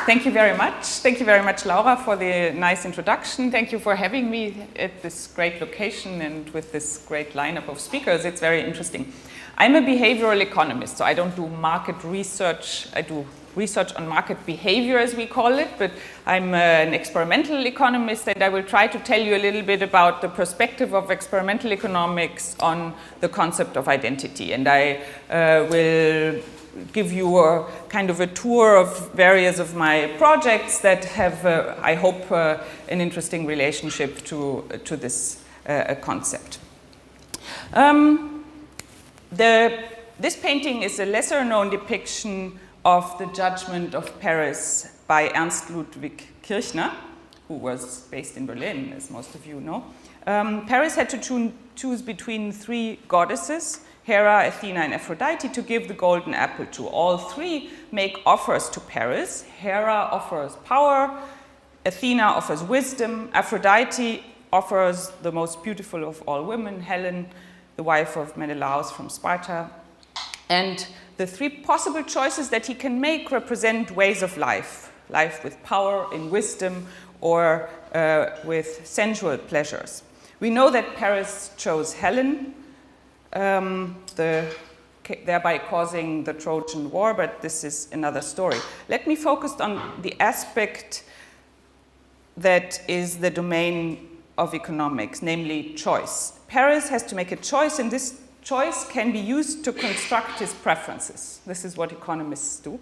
Thank you very much. Thank you very much, Laura, for the nice introduction. Thank you for having me at this great location and with this great lineup of speakers. It's very interesting. I'm a behavioral economist, so I don't do market research. I do research on market behavior, as we call it, but I'm an experimental economist, and I will try to tell you a little bit about the perspective of experimental economics on the concept of identity. And I will give you a kind of a tour of various of my projects that have, I hope, an interesting relationship to this concept. This painting is a lesser-known depiction of the Judgment of Paris by Ernst Ludwig Kirchner, who was based in Berlin, as most of you know. Paris had to choose between three goddesses, Hera, Athena, and Aphrodite, to give the golden apple to. All three make offers to Paris. Hera offers power, Athena offers wisdom, Aphrodite offers the most beautiful of all women, Helen, the wife of Menelaus from Sparta. And the three possible choices that he can make represent ways of life. Life with power, in wisdom, or with sensual pleasures. We know that Paris chose Helen, thereby causing the Trojan War, but this is another story. Let me focus on the aspect that is the domain of economics, namely choice. Paris has to make a choice, and this choice can be used to construct his preferences. This is what economists do.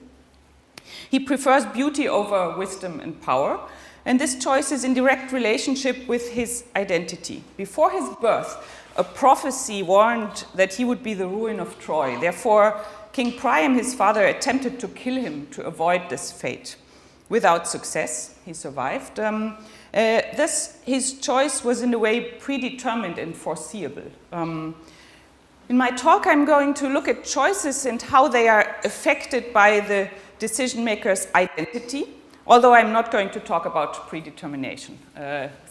He prefers beauty over wisdom and power, and this choice is in direct relationship with his identity. Before his birth, a prophecy warned that he would be the ruin of Troy. Therefore, King Priam, his father, attempted to kill him to avoid this fate. Without success, he survived. His choice was in a way predetermined and foreseeable. In my talk, I'm going to look at choices and how they are affected by the decision maker's identity, although I'm not going to talk about predetermination.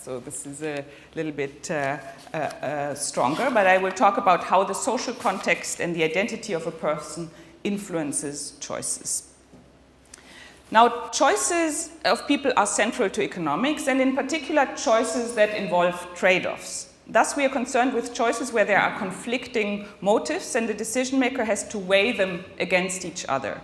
So this is a little bit stronger, but I will talk about how the social context and the identity of a person influences choices. Now, choices of people are central to economics, and in particular, choices that involve trade-offs. Thus, we are concerned with choices where there are conflicting motives, and the decision maker has to weigh them against each other.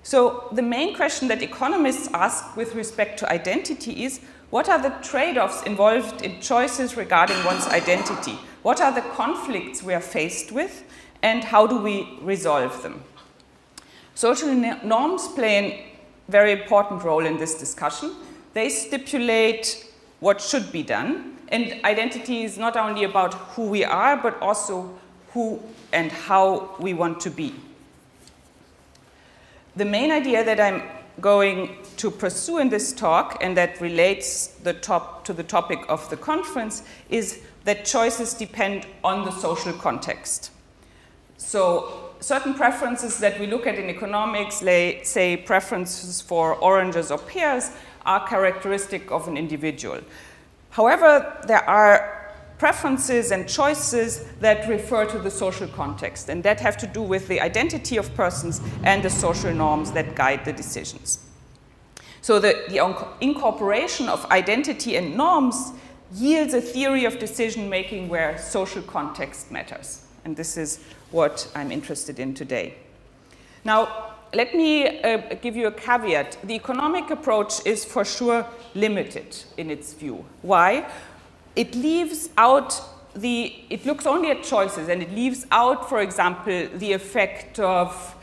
So the main question that economists ask with respect to identity is, what are the trade-offs involved in choices regarding one's identity? What are the conflicts we are faced with, and how do we resolve them? Social norms play a very important role in this discussion. They stipulate what should be done, and identity is not only about who we are, but also who and how we want to be. The main idea that I'm going to pursue in this talk, and that relates to the topic of the conference, is that choices depend on the social context. So certain preferences that we look at in economics, say preferences for oranges or pears, are characteristic of an individual. However, there are preferences and choices that refer to the social context, and that have to do with the identity of persons and the social norms that guide the decisions. So the incorporation of identity and norms yields a theory of decision-making where social context matters. And this is what I'm interested in today. Now, let me give you a caveat. The economic approach is for sure limited in its view. Why? It leaves out it looks only at choices, and it leaves out, for example, the effect of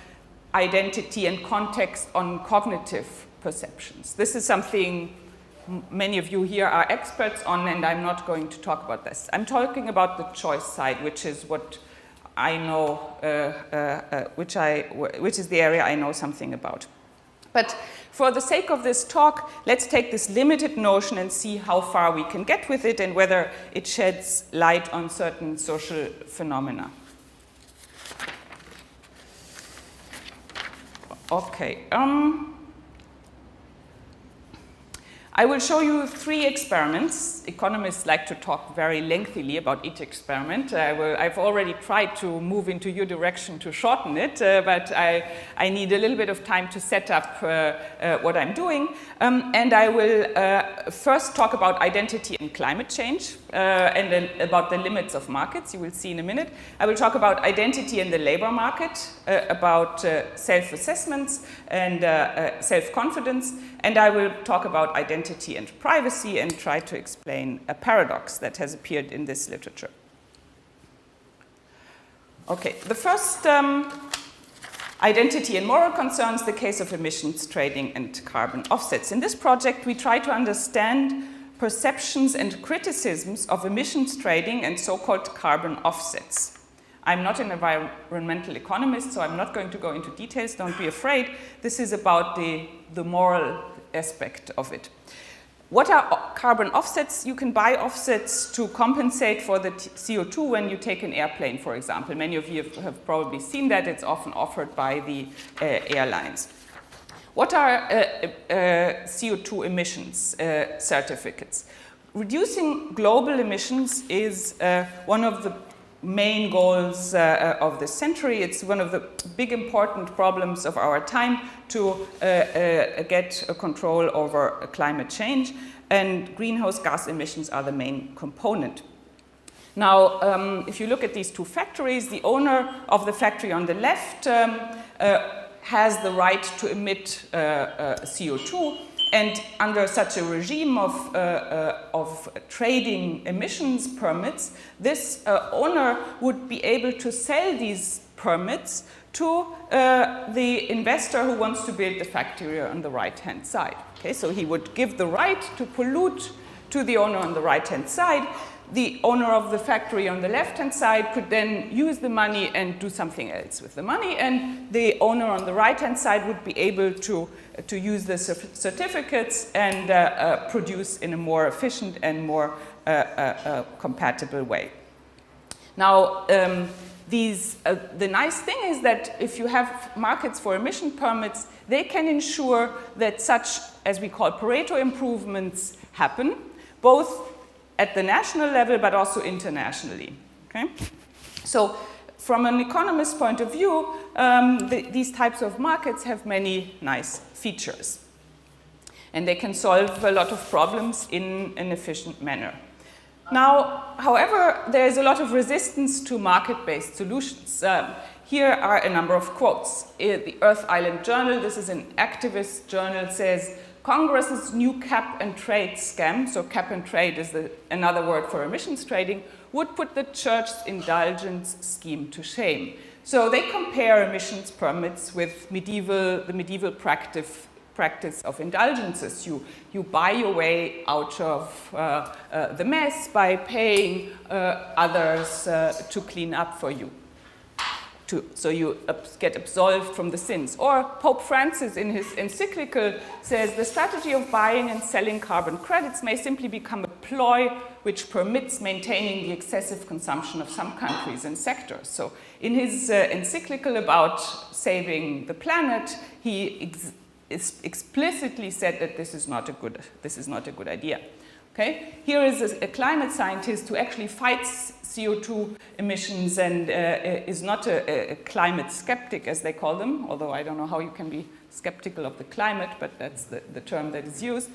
identity and context on cognitive perceptions. This is something many of you here are experts on, and I'm not going to talk about this. I'm talking about the choice side, which is what I know, which is the area I know something about. But for the sake of this talk, let's take this limited notion and see how far we can get with it and whether it sheds light on certain social phenomena. Okay. I will show you 3 experiments. Economists like to talk very lengthily about each experiment. I've already tried to move into your direction to shorten it, but I need a little bit of time to set up what I'm doing. And I will first talk about identity and climate change, and then about the limits of markets. You will see in a minute. I will talk about identity in the labor market, about self-assessments and self-confidence, and I will talk about identity and privacy and try to explain a paradox that has appeared in this literature. Okay, the first identity and moral concerns the case of emissions trading and carbon offsets. In this project, we try to understand perceptions and criticisms of emissions trading and so-called carbon offsets. I'm not an environmental economist, so I'm not going to go into details. Don't be afraid. This is about the moral aspect of it. What are carbon offsets? You can buy offsets to compensate for the CO2 when you take an airplane, for example. Many of you have probably seen that. It's often offered by the airlines. What are CO2 emissions certificates? Reducing global emissions is one of the main goals of the century. It's one of the big important problems of our time to get a control over climate change, and greenhouse gas emissions are the main component. Now, if you look at these 2 factories, the owner of the factory on the left has the right to emit CO2, and under such a regime of trading emissions permits, this owner would be able to sell these permits to the investor who wants to build the factory on the right-hand side. Okay, so he would give the right to pollute to the owner on the right-hand side. The owner of the factory on the left-hand side could then use the money and do something else with the money, and the owner on the right-hand side would be able to use the certificates and produce in a more efficient and more compatible way. Now, the nice thing is that if you have markets for emission permits, they can ensure that such, as we call Pareto improvements, happen, both at the national level, but also internationally. Okay? So from an economist's point of view, these types of markets have many nice features. And they can solve a lot of problems in an efficient manner. Now, however, there is a lot of resistance to market-based solutions. Here are a number of quotes. The Earth Island Journal, this is an activist journal, says, Congress's new cap and trade scam, so cap and trade is another word for emissions trading, would put the church's indulgence scheme to shame. So they compare emissions permits with the medieval practice of indulgences. You buy your way out of the mess by paying others to clean up for you. So you get absolved from the sins. Or Pope Francis in his encyclical says the strategy of buying and selling carbon credits may simply become a ploy which permits maintaining the excessive consumption of some countries and sectors. So in his encyclical about saving the planet, he explicitly said that this is not a good idea. Okay? Here is a climate scientist who actually fights CO2 emissions and is not a climate skeptic, as they call them, although I don't know how you can be skeptical of the climate, but that's the term that is used.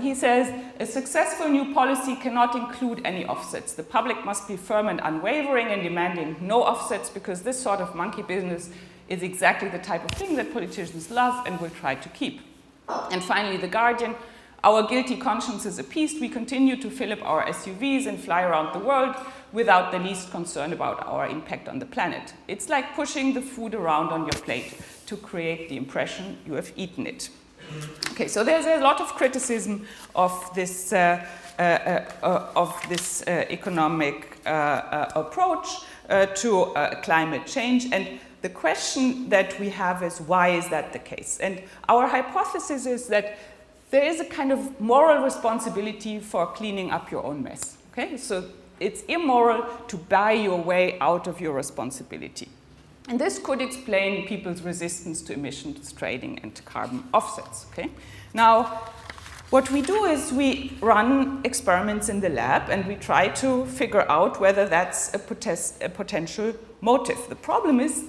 He says, a successful new policy cannot include any offsets. The public must be firm and unwavering in demanding no offsets, because this sort of monkey business is exactly the type of thing that politicians love and will try to keep. And finally, The Guardian, our guilty consciences appeased, we continue to fill up our SUVs and fly around the world without the least concern about our impact on the planet. It's like pushing the food around on your plate to create the impression you have eaten it. Okay, so there's a lot of criticism of this economic approach to climate change, and the question that we have is, why is that the case? And our hypothesis is that there is a kind of moral responsibility for cleaning up your own mess. Okay? So it's immoral to buy your way out of your responsibility. And this could explain people's resistance to emissions trading and carbon offsets. Okay? Now, What we do is we run experiments in the lab and we try to figure out whether that's a potential motive. The problem is,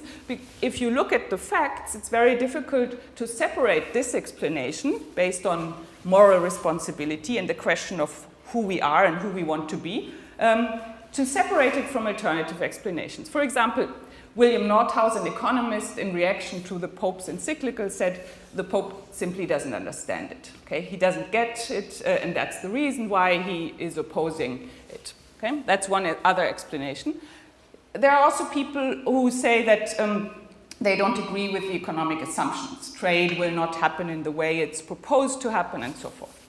if you look at the facts, it's very difficult to separate this explanation based on moral responsibility and the question of who we are and who we want to be, to separate it from alternative explanations. For example, William Nordhaus, an economist, in reaction to the Pope's encyclical, said the Pope simply doesn't understand it. Okay? He doesn't get it, and that's the reason why he is opposing it. Okay? That's one other explanation. There are also people who say that they don't agree with the economic assumptions. Trade will not happen in the way it's proposed to happen, and so forth.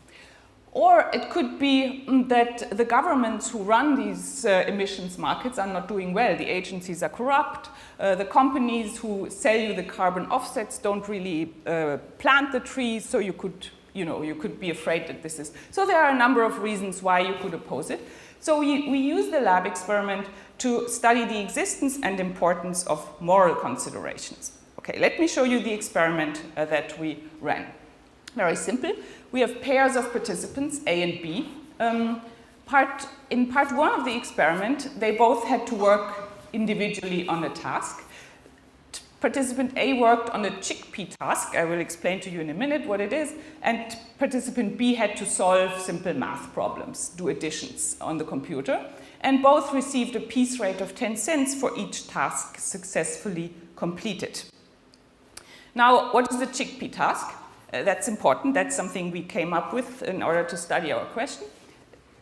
Or it could be that the governments who run these emissions markets are not doing well. The agencies are corrupt. The companies who sell you the carbon offsets don't really plant the trees, so you could be afraid that this is. So there are a number of reasons why you could oppose it. So we use the lab experiment to study the existence and importance of moral considerations. Okay, let me show you the experiment that we ran. Very simple. We have pairs of participants, A and B. In part one of the experiment, they both had to work individually on a task. Participant A worked on a chickpea task. I will explain to you in a minute what it is. And participant B had to solve simple math problems, do additions on the computer. And both received a piece rate of 10 cents for each task successfully completed. Now, what is the chickpea task? That's important. That's something we came up with in order to study our question.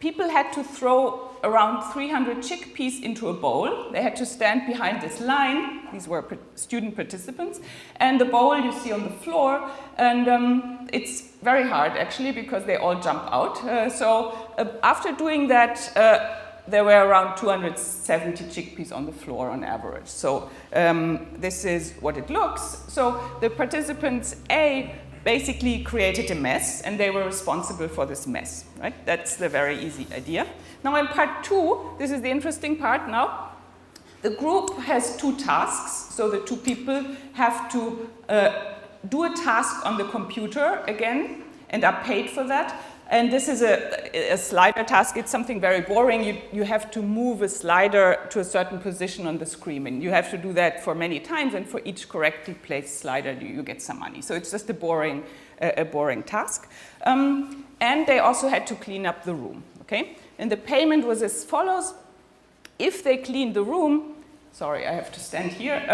People had to throw around 300 chickpeas into a bowl. They had to stand behind this line. These were student participants. And the bowl you see on the floor. And it's very hard, actually, because they all jump out. After doing that, there were around 270 chickpeas on the floor on average. So this is what it looks. So the participants A basically created a mess, and they were responsible for this mess, right? That's the very easy idea. Now in part two, this is the interesting part now. The group has two tasks, so the two people have to do a task on the computer again, and are paid for that. And this is a slider task. It's something very boring. You have to move a slider to a certain position on the screen. And you have to do that for many times. And for each correctly placed slider, you get some money. So it's just a boring task. And they also had to clean up the room. Okay? And the payment was as follows. If they clean the room, sorry, I have to stand here.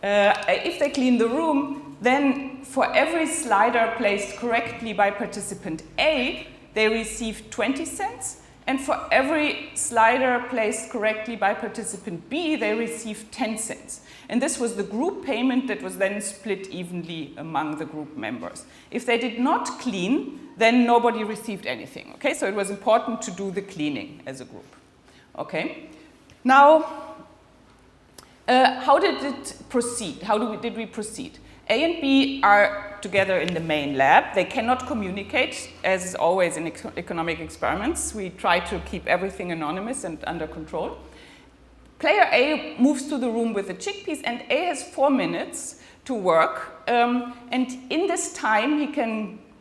If they clean the room, then for every slider placed correctly by participant A, they received 20 cents. And for every slider placed correctly by participant B, they received 10 cents. And this was the group payment that was then split evenly among the group members. If they did not clean, then nobody received anything. Okay, so it was important to do the cleaning as a group. Okay, now, how did it proceed? How did we proceed? A and B are together in the main lab. They cannot communicate, as is always in economic experiments. We try to keep everything anonymous and under control. Player A moves to the room with the chickpeas, and A has 4 minutes to work. And in this time,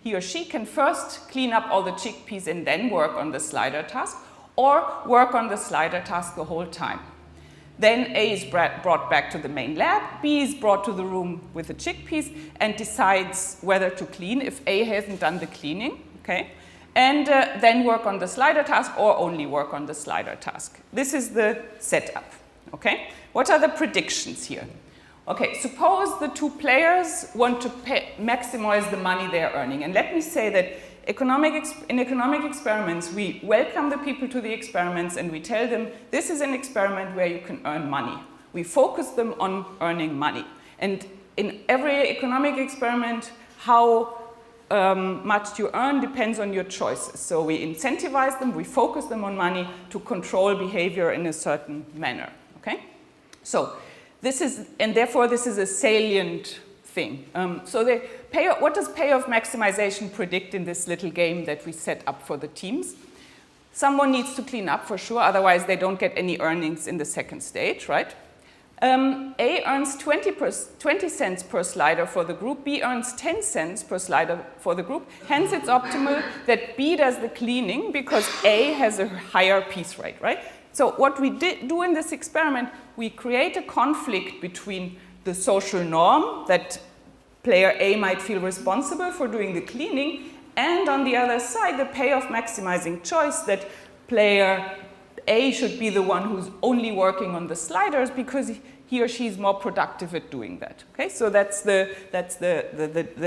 he or she can first clean up all the chickpeas and then work on the slider task, or work on the slider task the whole time. Then A is brought back to the main lab, B is brought to the room with the chickpeas and decides whether to clean if A hasn't done the cleaning, okay? And then work on the slider task or only work on the slider task. This is the setup, okay? What are the predictions here? Okay, suppose the two players want to maximize the money they're earning. And let me say that in economic experiments, we welcome the people to the experiments and we tell them, this is an experiment where you can earn money. We focus them on earning money. And in every economic experiment, how much you earn depends on your choices. So we incentivize them, we focus them on money to control behavior in a certain manner, okay? So this is, and therefore this is a salient thing. What does payoff maximization predict in this little game that we set up for the teams? Someone needs to clean up for sure, otherwise they don't get any earnings in the second stage, right? A earns 20 cents per slider for the group, B earns 10 cents per slider for the group. Hence, it's optimal that B does the cleaning because A has a higher piece rate, right? So what we do in this experiment, we create a conflict between the social norm that player A might feel responsible for doing the cleaning, and on the other side, the payoff maximizing choice that player A should be the one who's only working on the sliders because he or she is more productive at doing that. Okay, so that's the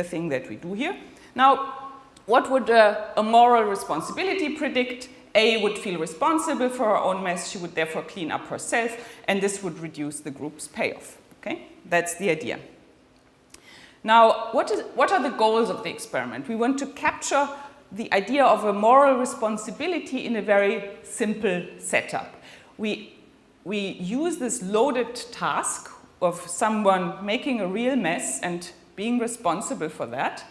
thing that we do here. Now, what would a moral responsibility predict? A would feel responsible for her own mess. She would therefore clean up herself, and this would reduce the group's payoff. Okay, that's the idea. Now, what are the goals of the experiment? We want to capture the idea of a moral responsibility in a very simple setup. We use this loaded task of someone making a real mess and being responsible for that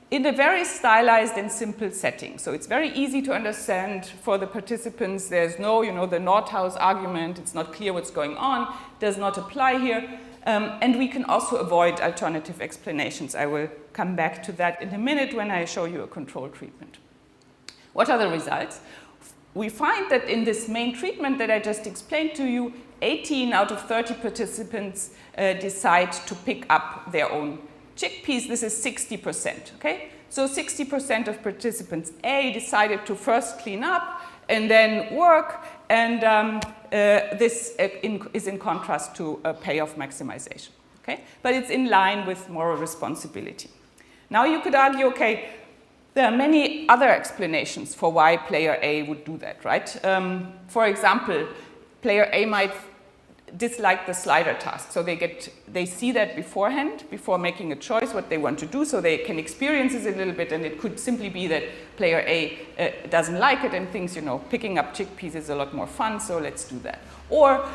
in a very stylized and simple setting. So it's very easy to understand for the participants. There's no, the Nordhaus argument. It's not clear what's going on. Does not apply here. And we can also avoid alternative explanations. I will come back to that in a minute when I show you a control treatment. What are the results? We find that in this main treatment that I just explained to you, 18 out of 30 participants decide to pick up their own chickpeas. This is 60%, okay? So 60% of participants A decided to first clean up and then work, and this is in contrast to a payoff maximization, okay? But it's in line with moral responsibility. Now you could argue, okay, there are many other explanations for why player A would do that, right? For example, player A might dislike the slider task, so they see that beforehand, before making a choice what they want to do, so they can experience it a little bit, and it could simply be that player A doesn't like it and thinks, picking up chickpeas is a lot more fun, so let's do that. Or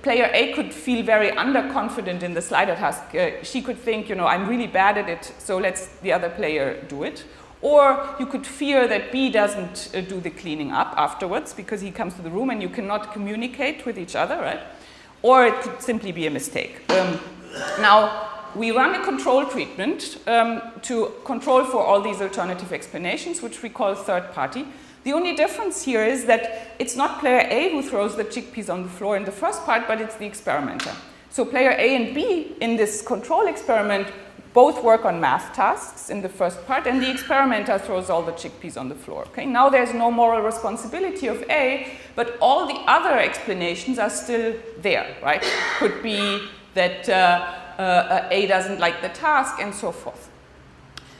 player A could feel very underconfident in the slider task. She could think, I'm really bad at it, so let's the other player do it. Or you could fear that B doesn't do the cleaning up afterwards because he comes to the room and you cannot communicate with each other, right? Or it could simply be a mistake. Now, we run a control treatment to control for all these alternative explanations, which we call third party. The only difference here is that it's not player A who throws the chickpeas on the floor in the first part, but it's the experimenter. So player A and B in this control experiment both work on math tasks in the first part, and the experimenter throws all the chickpeas on the floor. Okay? Now there's no moral responsibility of A, but all the other explanations are still there, right? Could be that A doesn't like the task, and so forth.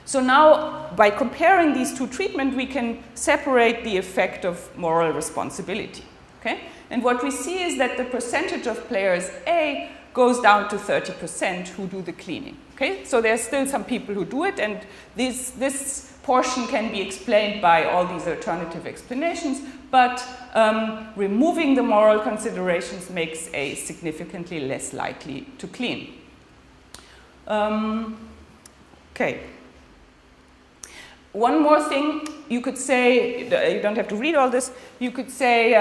So now, by comparing these two treatments, we can separate the effect of moral responsibility. Okay? And what we see is that the percentage of players A goes down to 30% who do the cleaning. Okay? So there's still some people who do it, and this portion can be explained by all these alternative explanations, but removing the moral considerations makes A significantly less likely to clean. Okay. One more thing, you could say, you don't have to read all this, you could say,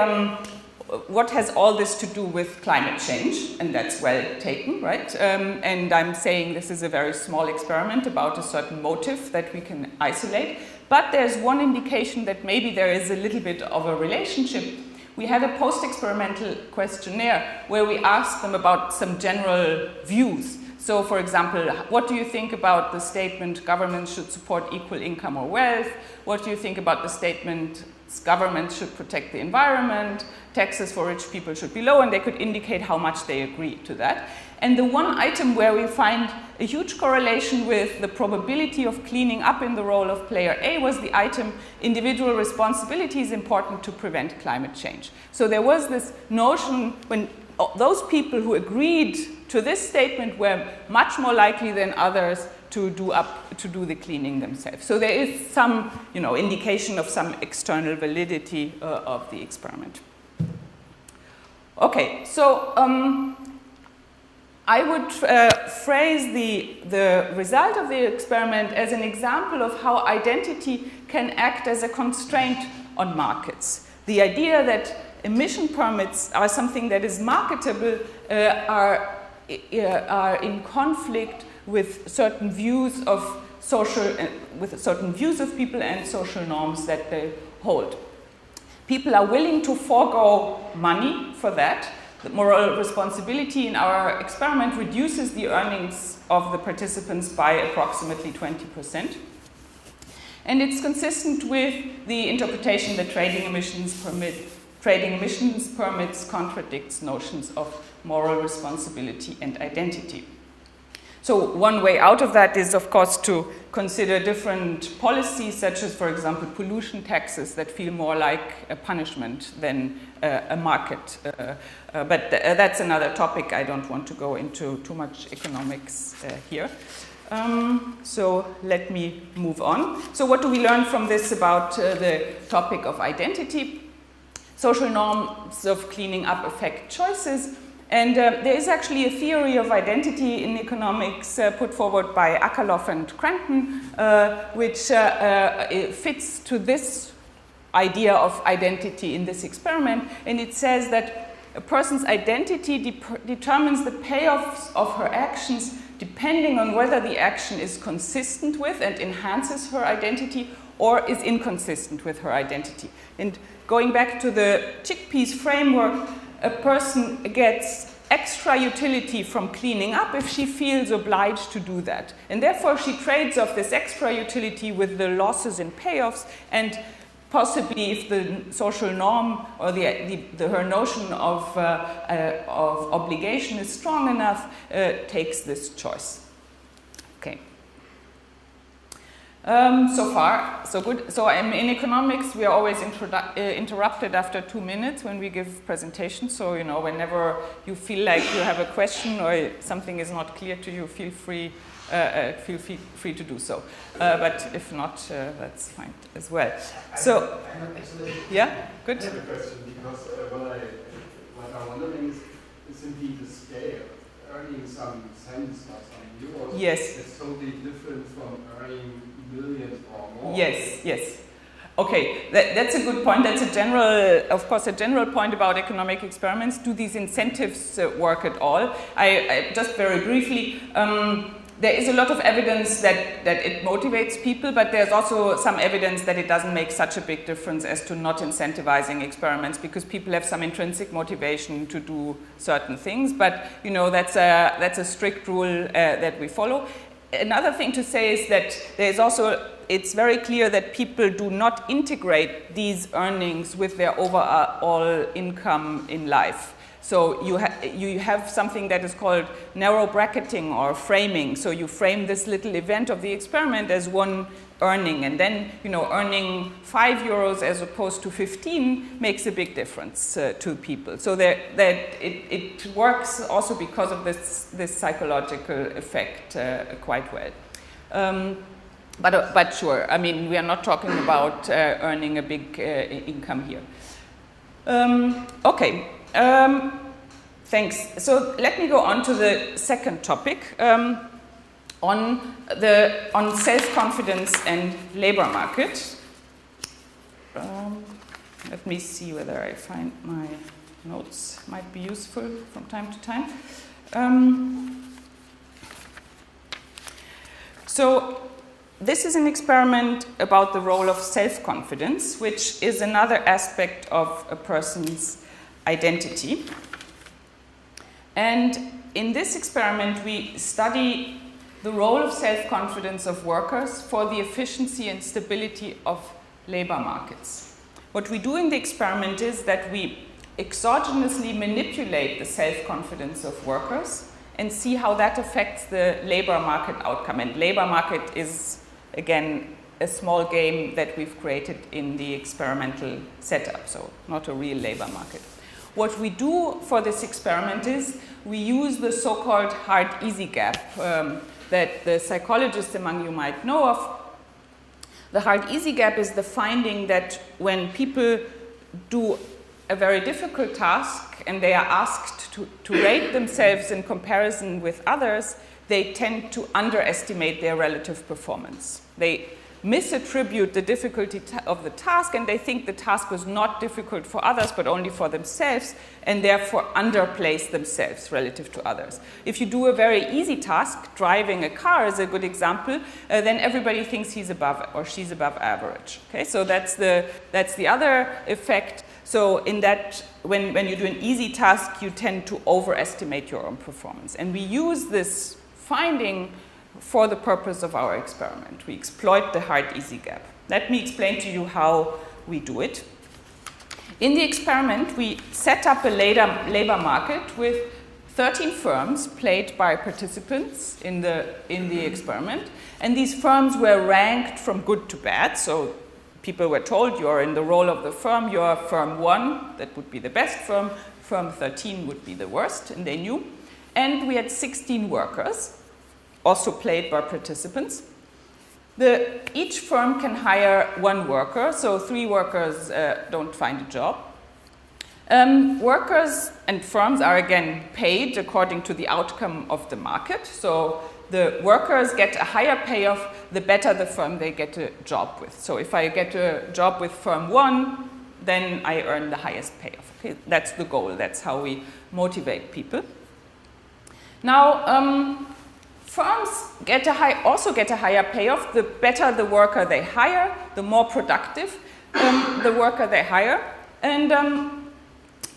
what has all this to do with climate change? And that's well taken, right? And I'm saying this is a very small experiment about a certain motive that we can isolate. But there's one indication that maybe there is a little bit of a relationship. We had a post-experimental questionnaire where we asked them about some general views. So, for example, what do you think about the statement governments should support equal income or wealth? What do you think about the statement governments should protect the environment? Taxes for rich people should be low, and they could indicate how much they agree to that. And the one item where we find a huge correlation with the probability of cleaning up in the role of player A was the item individual responsibility is important to prevent climate change. So there was this notion when those people who agreed to this statement were much more likely than others to do the cleaning themselves. So there is some, indication of some external validity of the experiment. Okay, so I would phrase the result of the experiment as an example of how identity can act as a constraint on markets. The idea that emission permits are something that is marketable are in conflict with certain views of with certain views of people and social norms that they hold. People are willing to forego money for that. The moral responsibility in our experiment reduces the earnings of the participants by approximately 20%. And it's consistent with the interpretation that trading emissions permits contradicts notions of moral responsibility and identity. So one way out of that is, of course, to consider different policies, such as, for example, pollution taxes that feel more like a punishment than a market. But that's another topic. I don't want to go into too much economics here. So let me move on. So what do we learn from this about the topic of identity? Social norms of cleaning up affect choices. And there is actually a theory of identity in economics put forward by Akerlof and Cranton, which fits to this idea of identity in this experiment. And it says that a person's identity determines the payoffs of her actions depending on whether the action is consistent with and enhances her identity or is inconsistent with her identity. And going back to the chickpeas framework, a person gets extra utility from cleaning up if she feels obliged to do that. And therefore she trades off this extra utility with the losses in payoffs, and possibly if the social norm or her notion of obligation is strong enough, takes this choice. Okay. So far, so good. So in economics, we are always interrupted after 2 minutes when we give presentations. So, you know, whenever you feel like you have a question or something is not clear to you, feel free to do so. But if not, that's fine as well. So, yeah, good. I have a question, because what I'm wondering is simply the scale. Earning some cents or some euros is totally different from earning millions or more. Yes. Okay, that's a good point. That's of course, a general point about economic experiments. Do these incentives work at all? I just very briefly, there is a lot of evidence that it motivates people, but there's also some evidence that it doesn't make such a big difference as to not incentivizing experiments, because people have some intrinsic motivation to do certain things. But, you know, that's a strict rule that we follow. Another thing to say is that there's also, it's very clear that people do not integrate these earnings with their overall income in life. So you have something that is called narrow bracketing or framing. So you frame this little event of the experiment as one earning, and then, you know, earning 5 euros as opposed to 15 makes a big difference to people. So that it works also because of this psychological effect quite well. But sure, I mean, we are not talking about earning a big income here. Okay. Thanks. So let me go on to the second topic on self-confidence and labor market. Let me see whether I find my notes might be useful from time to time. So this is an experiment about the role of self-confidence, which is another aspect of a person's identity. And in this experiment, we study the role of self-confidence of workers for the efficiency and stability of labor markets. What we do in the experiment is that we exogenously manipulate the self-confidence of workers and see how that affects the labor market outcome. And labor market is, again, a small game that we've created in the experimental setup, so not a real labor market. What we do for this experiment is we use the so-called hard-easy gap that the psychologists among you might know of. The hard-easy gap is the finding that when people do a very difficult task and they are asked to rate themselves in comparison with others, they tend to underestimate their relative performance. They misattribute the difficulty of the task, and they think the task was not difficult for others but only for themselves, and therefore underplace themselves relative to others. If you do a very easy task, driving a car is a good example, then everybody thinks he's above or she's above average. Okay, so that's the other effect. So in that, when you do an easy task, you tend to overestimate your own performance. And we use this finding for the purpose of our experiment. We exploit the hard-easy gap. Let me explain to you how we do it. In the experiment, we set up a labor market with 13 firms played by participants in the experiment. And these firms were ranked from good to bad. So people were told, you're in the role of the firm, you're firm 1, that would be the best firm, firm 13 would be the worst, and they knew. And we had 16 workers, also played by participants. Each firm can hire 1 worker, so 3 workers don't find a job. Workers and firms are again paid according to the outcome of the market. So the workers get a higher payoff the better the firm they get a job with. So if I get a job with firm 1, then I earn the highest payoff. Okay? That's the goal. That's how we motivate people. Now, firms also get a higher payoff the better the worker they hire, the more productive the worker they hire.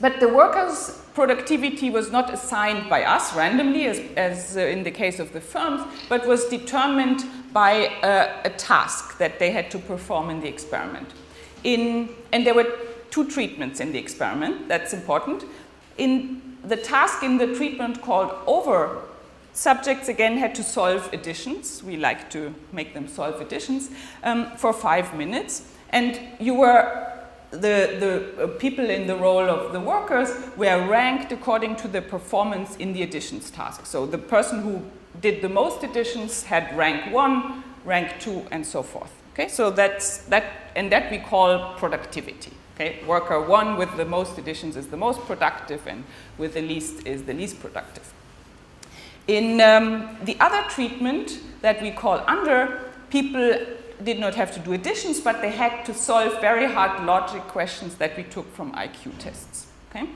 But the workers' productivity was not assigned by us randomly, as in the case of the firms, but was determined by a task that they had to perform in the experiment. And there were 2 treatments in the experiment, that's important. In the task in the treatment called over, subjects again had to solve additions. We like to make them solve additions for 5 minutes. And the people in the role of the workers were ranked according to the performance in the additions task. So the person who did the most additions had rank 1, rank 2, and so forth. Okay, so that we call productivity. Okay, worker 1 with the most additions is the most productive, and with the least is the least productive. In the other treatment that we call under, people did not have to do additions, but they had to solve very hard logic questions that we took from IQ tests. Okay?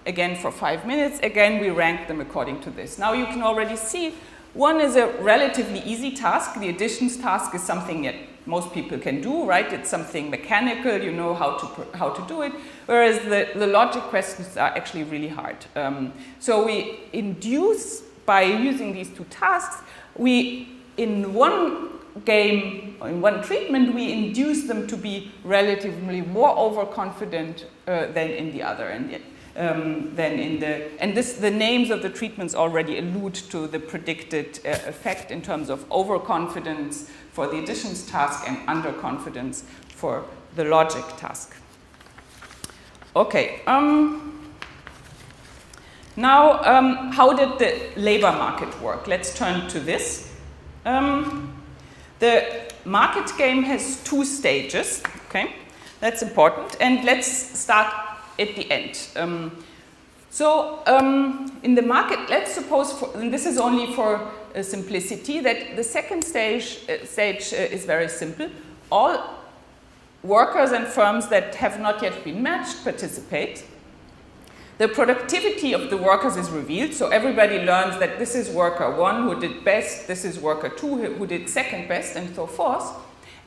Again, for 5 minutes. Again, we ranked them according to this. Now you can already see one is a relatively easy task. The additions task is something that most people can do, right? It's something mechanical, you know how to do it, whereas the logic questions are actually really hard. So we induce, by using these 2 tasks, in one game, in one treatment, we induce them to be relatively more overconfident than in the other. The names of the treatments already allude to the predicted effect in terms of overconfidence for the additions task and underconfidence for the logic task. Okay. Now, how did the labor market work? Let's turn to this. The market game has 2 stages, okay? That's important. And let's start at the end. In the market, let's suppose, and this is only for simplicity, that the second stage is very simple. All workers and firms that have not yet been matched participate. The productivity of the workers is revealed, so everybody learns that this is worker 1 who did best, this is worker 2 who did second best, and so forth.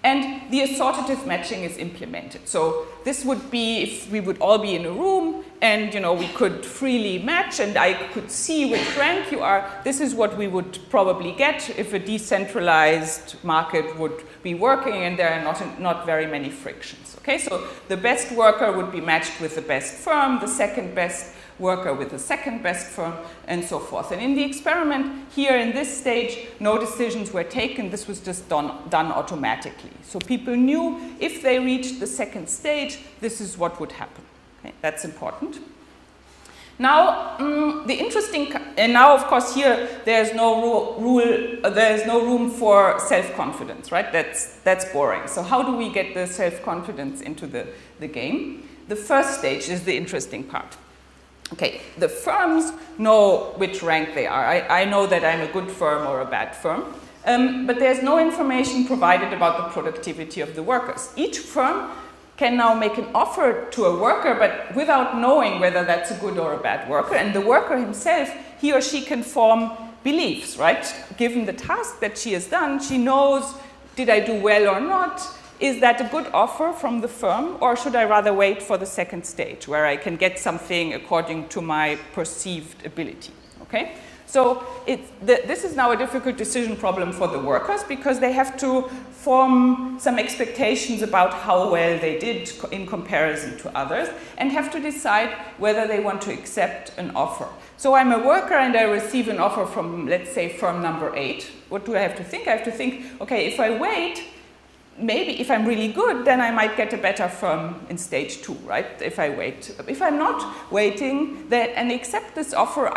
And the assortative matching is implemented. So this would be if we would all be in a room and we could freely match and I could see which rank you are. This is what we would probably get if a decentralized market would be working and there are not very many frictions. Okay, so the best worker would be matched with the best firm, the second best worker with the second best firm, and so forth. And in the experiment here in this stage, no decisions were taken. This was just done automatically. So people knew if they reached the second stage, this is what would happen. Okay, that's important. Now, now of course here there's no room for self-confidence, right? That's boring. So how do we get the self-confidence into the game? The first stage is the interesting part. Okay, the firms know which rank they are. I know that I'm a good firm or a bad firm. but there's no information provided about the productivity of the workers. Each firm can now make an offer to a worker, but without knowing whether that's a good or a bad worker. And the worker himself, he or she can form beliefs, right? Given the task that she has done, she knows, did I do well or not? Is that a good offer from the firm, or should I rather wait for the second stage where I can get something according to my perceived ability? Okay? So this is now a difficult decision problem for the workers because they have to form some expectations about how well they did in comparison to others and have to decide whether they want to accept an offer. So I'm a worker and I receive an offer from, let's say, firm number 8. What do I have to think? I have to think, okay, if I wait, maybe if I'm really good, then I might get a better firm in stage 2, right? If I wait. If I'm not waiting and accept this offer,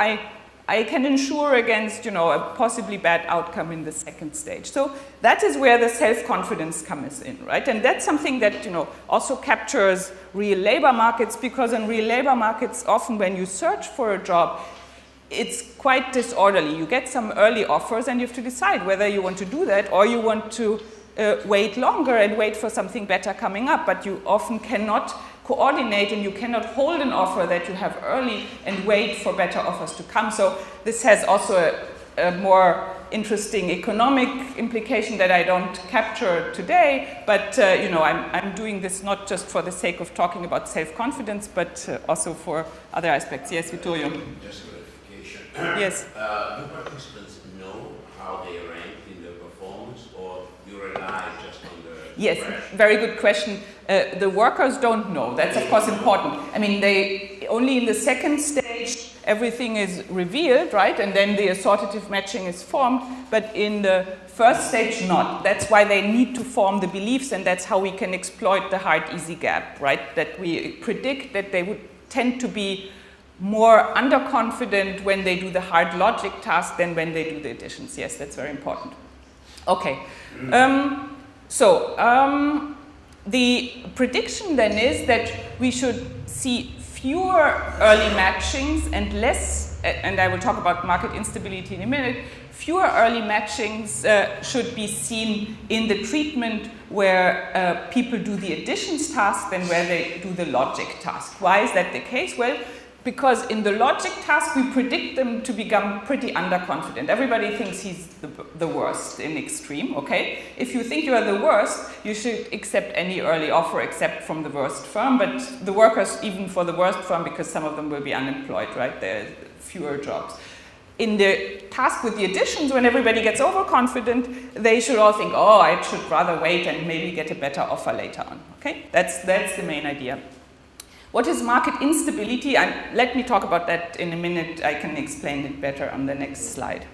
I can ensure against, a possibly bad outcome in the second stage. So that is where the self-confidence comes in, right? And that's something that, also captures real labor markets, because in real labor markets, often when you search for a job, it's quite disorderly. You get some early offers and you have to decide whether you want to do that or you want to wait longer and wait for something better coming up. But you often cannot coordinate and you cannot hold an offer that you have early and wait for better offers to come. So this has also a more interesting economic implication that I don't capture today, but I'm doing this not just for the sake of talking about self-confidence, but also for other aspects. Yes, Vittorio? Just clarification. Yes. Do participants know how they rank in their performance, or you rely just on the Yes, very good question. The workers don't know. That's of course important. I mean, they only in the second stage everything is revealed, right? And then the assortative matching is formed. But in the first stage, not. That's why they need to form the beliefs, and that's how we can exploit the hard-easy gap, right? That we predict that they would tend to be more underconfident when they do the hard logic task than when they do the additions. Yes, that's very important. Okay. The prediction then is that we should see fewer early matchings and less, and I will talk about market instability in a minute, fewer early matchings should be seen in the treatment where people do the additions task than where they do the logic task. Why is that the case? Well, because in the logic task, we predict them to become pretty underconfident. Everybody thinks he's the worst in extreme, okay? If you think you are the worst, you should accept any early offer except from the worst firm, but the workers, even for the worst firm, because some of them will be unemployed, right? There are fewer jobs. In the task with the additions, when everybody gets overconfident, they should all think, oh, I should rather wait and maybe get a better offer later on, okay? That's the main idea. What is market instability? Let me talk about that in a minute. I can explain it better on the next slide.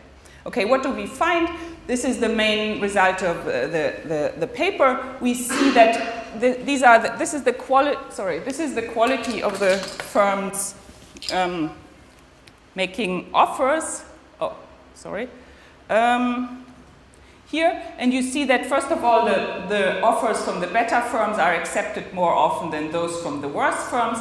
Okay, what do we find? This is the main result of the paper. We see that this is the quality of the firms making offers. Oh, sorry. Here, and you see that first of all the offers from the better firms are accepted more often than those from the worst firms.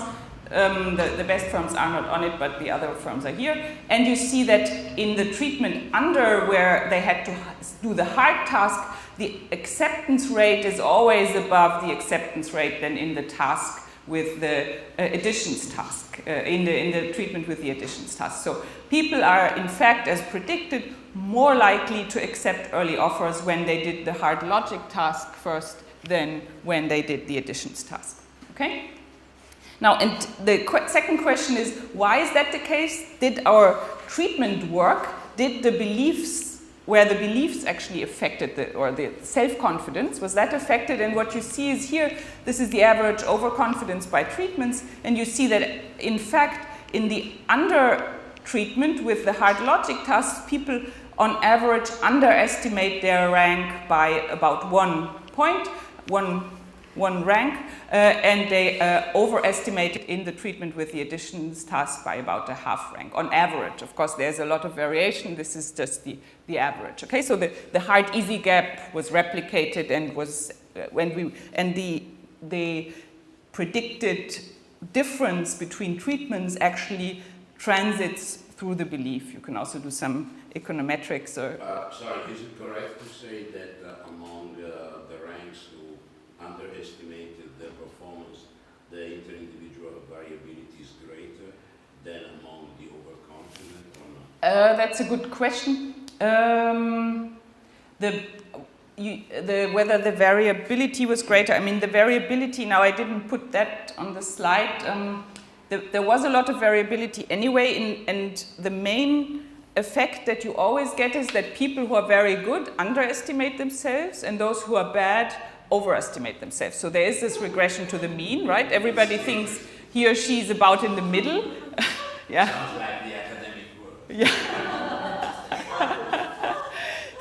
The best firms are not on it, but the other firms are here. And you see that in the treatment under where they had to do the hard task, the acceptance rate is always above the acceptance rate than in the task with the additions task, in the treatment with the additions task. So people are, in fact, as predicted, more likely to accept early offers when they did the hard logic task first than when they did the additions task. Okay? Now, and the second question is, why is that the case? Did our treatment work? Did the beliefs, where the beliefs actually affected the self-confidence, was that affected? And what you see is here, this is the average overconfidence by treatments, and you see that, in fact, in the under treatment with the hard logic tasks, people on average underestimate their rank by about 1 point, one rank, and they overestimate it in the treatment with the additions task by about a half rank on average. Of course, there's a lot of variation. This is just the average. Okay, so the hard easy gap was replicated and was the predicted difference between treatments actually transits through the belief. You can also do some econometrics or... Sorry, is it correct to say that among the ranks who underestimated their performance, the inter-individual variability is greater than among the overconfident or not? That's a good question. Whether the variability was greater, I mean the variability, now I didn't put that on the slide, there was a lot of variability anyway, and the main effect that you always get is that people who are very good underestimate themselves and those who are bad overestimate themselves. So there is this regression to the mean, right? Everybody thinks he or she is about in the middle. Yeah. Sounds like the academic world. Yeah.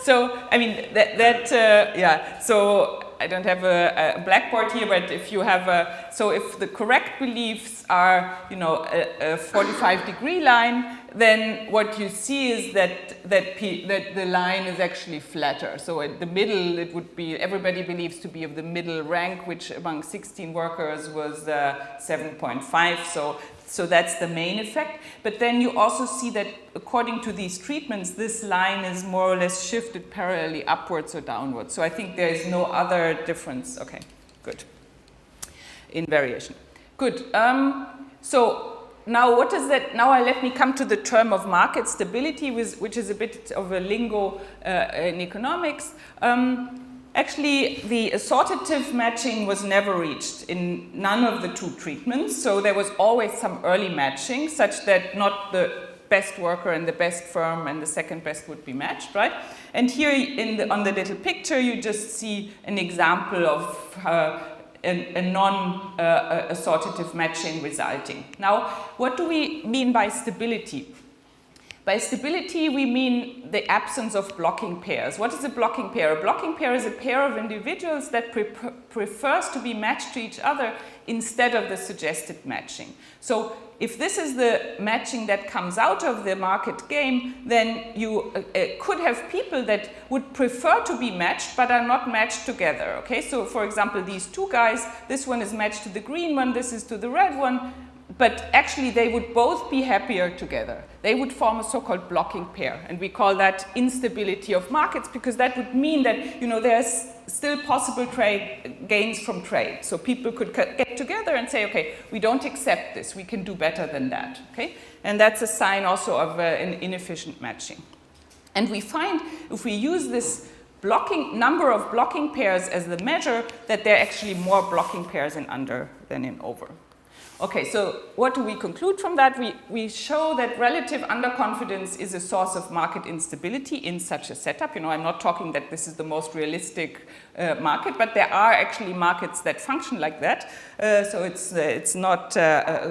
So, I mean, yeah, so I don't have a blackboard here, but if you have so if the correct beliefs are, you know, a 45-degree line, then what you see is that the line is actually flatter. So at the middle, it would be, everybody believes to be of the middle rank, which among 16 workers was 7.5. So that's the main effect. But then you also see that according to these treatments, this line is more or less shifted parallelly upwards or downwards. So I think there is no other difference. Okay, good. In variation. Good. So now what is that? Now let me come to the term of market stability, which is a bit of a lingo in economics. Actually, the assortative matching was never reached in none of the two treatments. So there was always some early matching such that not the best worker and the best firm and the second best would be matched, right? And here on the little picture, you just see an example of a non-assortative matching resulting. Now, what do we mean by stability? By stability, we mean the absence of blocking pairs. What is a blocking pair? A blocking pair is a pair of individuals that prefers to be matched to each other instead of the suggested matching. So if this is the matching that comes out of the market game, then you could have people that would prefer to be matched but are not matched together. Okay, so for example, these two guys, this one is matched to the green one, this is to the red one, but actually they would both be happier together. They would form a so-called blocking pair, and we call that instability of markets, because that would mean that, you know, there's still possible trade gains from trade. So people could get together and say, okay, we don't accept this, we can do better than that, okay? And that's a sign also of an inefficient matching. And we find if we use this number of blocking pairs as the measure, that there are actually more blocking pairs in under than in over. Okay, so what do we conclude from that? We show that relative underconfidence is a source of market instability in such a setup. You know, I'm not talking that this is the most realistic market, but there are actually markets that function like that. So it's not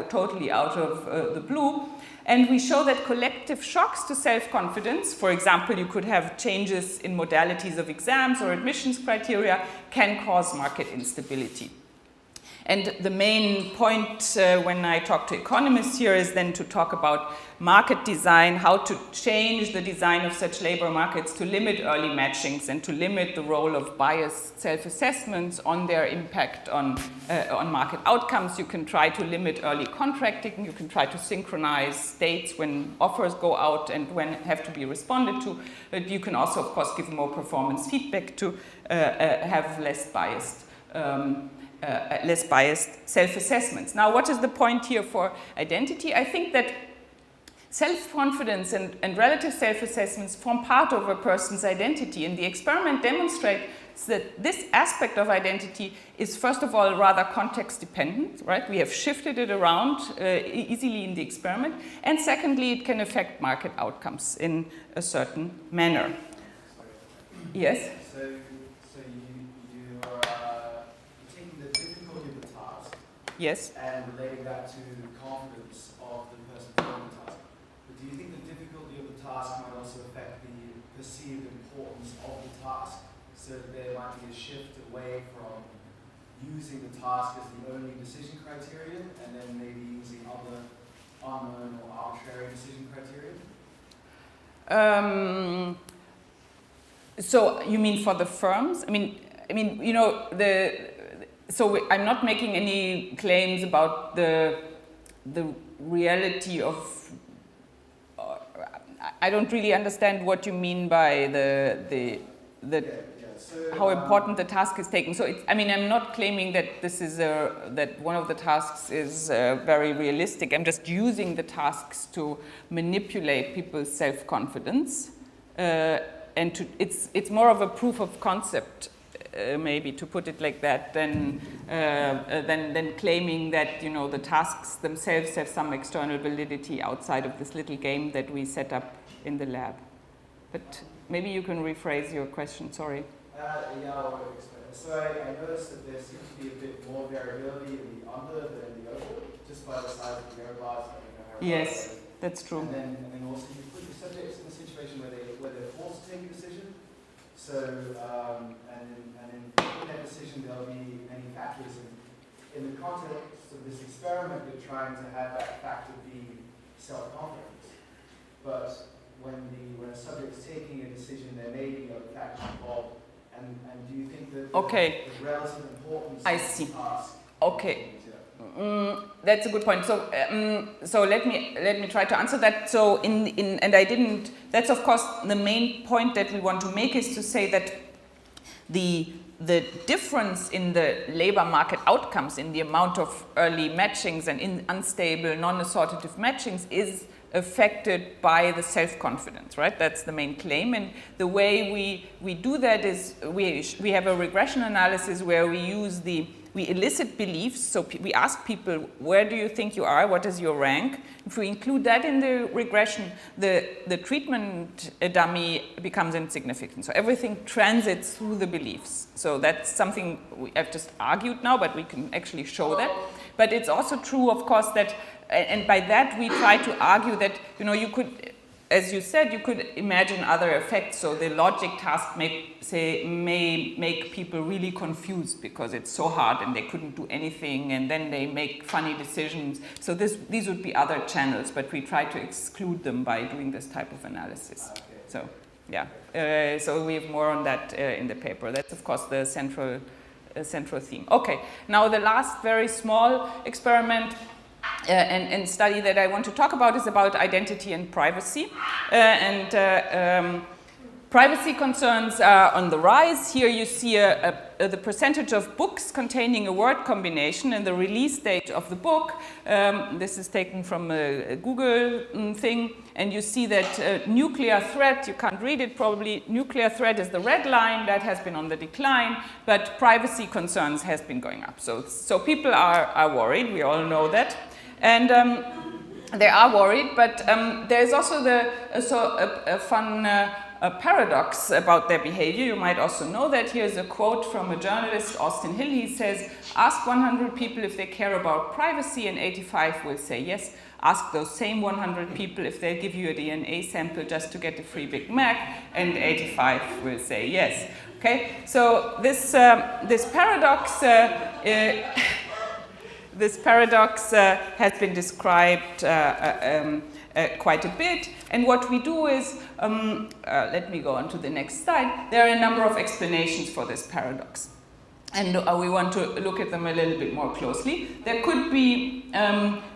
totally out of the blue. And we show that collective shocks to self-confidence, for example, you could have changes in modalities of exams or admissions criteria, can cause market instability. And the main point when I talk to economists here is then to talk about market design, how to change the design of such labor markets to limit early matchings and to limit the role of biased self-assessments on their impact on market outcomes. You can try to limit early contracting, you can try to synchronize dates when offers go out and when have to be responded to, but you can also, of course, give more performance feedback to have less biased self-assessments. Now, what is the point here for identity? I think that self-confidence and relative self-assessments form part of a person's identity, and the experiment demonstrates that this aspect of identity is, first of all, rather context-dependent, right? We have shifted it around easily in the experiment, and secondly, it can affect market outcomes in a certain manner. Yes? So you taking the difficulty of the task, yes, and relating that to the confidence of the person performing the task. But do you think the difficulty of the task might also affect the perceived importance of the task, so that there might be a shift away from using the task as the only decision criterion, and then maybe using other unknown or arbitrary decision criterion? So you mean for the firms? I mean, you know, I'm not making any claims about the reality of I don't really understand what you mean by the So, how important the task is taken. So I mean, I'm not claiming that this is that one of the tasks is very realistic. I'm just using the tasks to manipulate people's self-confidence, and it's more of a proof of concept, maybe, to put it like that, than claiming that, you know, the tasks themselves have some external validity outside of this little game that we set up in the lab. But maybe you can rephrase your question. Sorry. Yeah, I'll explain. So I noticed that there seems to be a bit more variability in the under than the over, just by the size of the air blast. Yes, that's true. And then also you put the subjects in a situation where they're forced to take a decision. So and in that decision there'll be many factors. In the context of this experiment, you're trying to have that factor be self-confidence. But when a subject's taking a decision, there may be other factors involved. And do you think that the relative importance I of see. the task? Okay. That's a good point. So let me try to answer that. So that's of course the main point that we want to make, is to say that the difference in the labor market outcomes, in the amount of early matchings and in unstable non-assortative matchings, is affected by the self-confidence, right? That's the main claim. And the way we do that is we have a regression analysis where we elicit beliefs. So we ask people, where do you think you are? What is your rank? If we include that in the regression, the treatment dummy becomes insignificant. So everything transits through the beliefs. So that's something I've just argued now, but we can actually show that. But it's also true, of course, that, and by that we try to argue that, you know, you could, as you said, you could imagine other effects. So the logic task may make people really confused because it's so hard and they couldn't do anything, and then they make funny decisions. So these would be other channels, but we try to exclude them by doing this type of analysis. Okay. So yeah, so we have more on that in the paper. That's of course the central theme. Okay, now the last very small experiment and study that I want to talk about is about identity and privacy. Privacy concerns are on the rise. Here you see the percentage of books containing a word combination and the release date of the book. This is taken from a Google thing. And you see that nuclear threat, you can't read it probably, nuclear threat is the red line, that has been on the decline, but privacy concerns has been going up. So people are worried, we all know that. And they are worried, but there's also a fun paradox about their behavior. You might also know that. Here's a quote from a journalist, Austin Hill. He says, ask 100 people if they care about privacy and 85 will say yes. Ask those same 100 people if they'll give you a DNA sample just to get a free Big Mac, and 85 will say yes. Okay, so this paradox has been described quite a bit. And what we do is, let me go on to the next slide. There are a number of explanations for this paradox. And we want to look at them a little bit more closely. There could be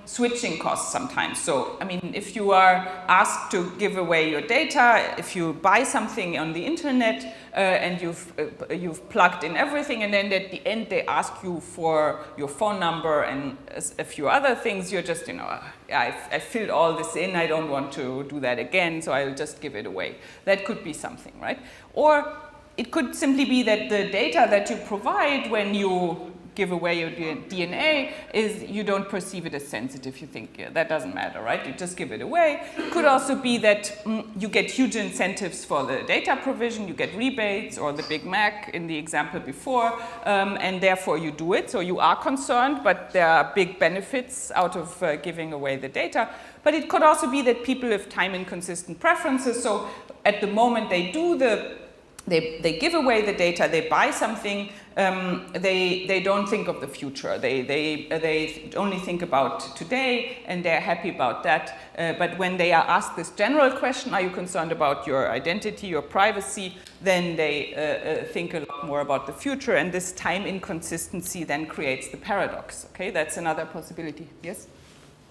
switching costs sometimes. So, I mean, if you are asked to give away your data, if you buy something on the internet and you've plugged in everything, and then at the end they ask you for your phone number and a few other things, you're just, you know, I filled all this in, I don't want to do that again, so I'll just give it away. That could be something, right? Or it could simply be that the data that you provide when you give away your DNA is you don't perceive it as sensitive. You think, yeah, that doesn't matter, right? You just give it away. It could also be that you get huge incentives for the data provision, you get rebates or the Big Mac in the example before, and therefore you do it. So you are concerned, but there are big benefits out of giving away the data. But it could also be that people have time inconsistent preferences. So at the moment they do they give away the data, they buy something, they don't think of the future. They only think about today, and they're happy about that. But when they are asked this general question, are you concerned about your identity, your privacy, then they think a lot more about the future, and this time inconsistency then creates the paradox. Okay, that's another possibility. Yes?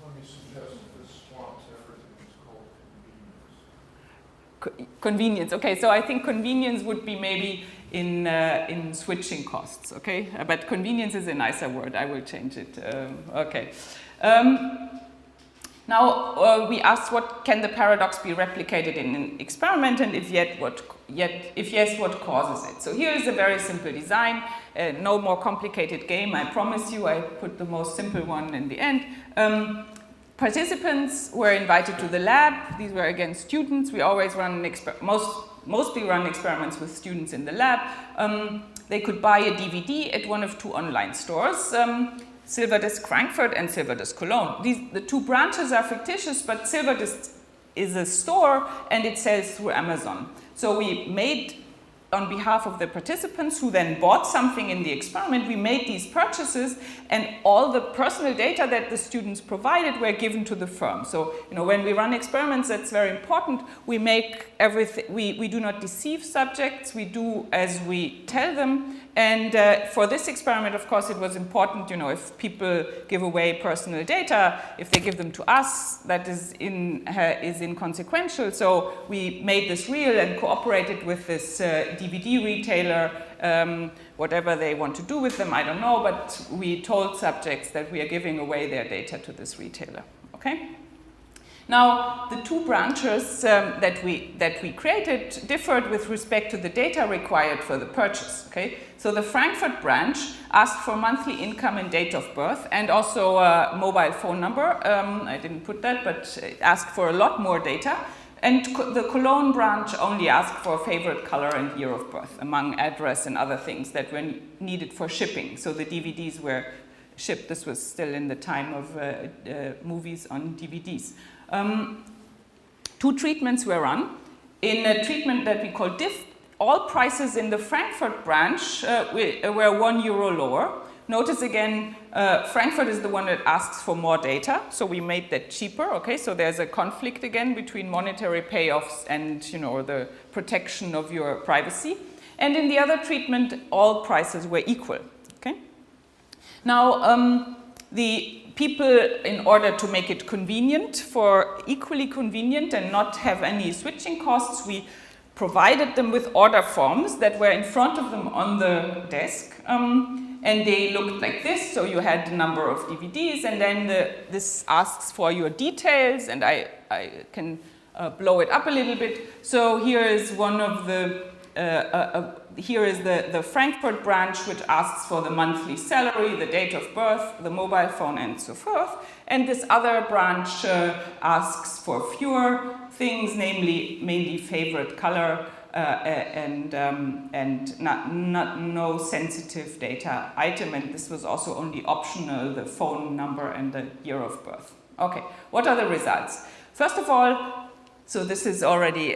Let me suggest that this swamps everything is called convenience. Convenience. Okay, so I think convenience would be maybe in switching costs. Okay, but convenience is a nicer word. I will change it. Okay. Now we asked, what can the paradox be replicated in an experiment, and if yes, what causes it? So here is a very simple design. No more complicated game. I promise you. I put the most simple one in the end. Participants were invited to the lab. These were again students. We always run mostly run experiments with students in the lab. They could buy a DVD at one of two online stores, Silverdisc Frankfurt and Silverdisc Cologne. The two branches are fictitious, but Silverdisc is a store and it sells through Amazon. So we made, on behalf of the participants who then bought something in the experiment, we made these purchases, and all the personal data that the students provided were given to the firm. So, when we run experiments, that's very important. We make everything, we do not deceive subjects, we do as we tell them. And for this experiment, of course, it was important, if people give away personal data, if they give them to us, that is inconsequential. So we made this real and cooperated with this DVD retailer, whatever they want to do with them, I don't know, but we told subjects that we are giving away their data to this retailer, okay? Now, the two branches that we created differed with respect to the data required for the purchase, okay? So the Frankfurt branch asked for monthly income and date of birth, and also a mobile phone number. I didn't put that, but it asked for a lot more data. And the Cologne branch only asked for favorite color and year of birth, among address and other things that were needed for shipping. So the DVDs were shipped. This was still in the time of movies on DVDs. Two treatments were run. In a treatment that we call DIF, all prices in the Frankfurt branch were €1 lower. Notice again, Frankfurt is the one that asks for more data, so we made that cheaper, okay? So there's a conflict again between monetary payoffs and, the protection of your privacy. And in the other treatment, all prices were equal, okay? Now, the people, in order to make it equally convenient and not have any switching costs, we provided them with order forms that were in front of them on the desk. And they looked like this, so you had the number of DVDs, and then this asks for your details, and I can blow it up a little bit. So here is one of the, here is the Frankfurt branch, which asks for the monthly salary, the date of birth, the mobile phone, and so forth. And this other branch asks for fewer things, namely mainly favorite color, and no sensitive data item, and this was also only optional, the phone number and the year of birth. Okay, what are the results? First of all, so this is already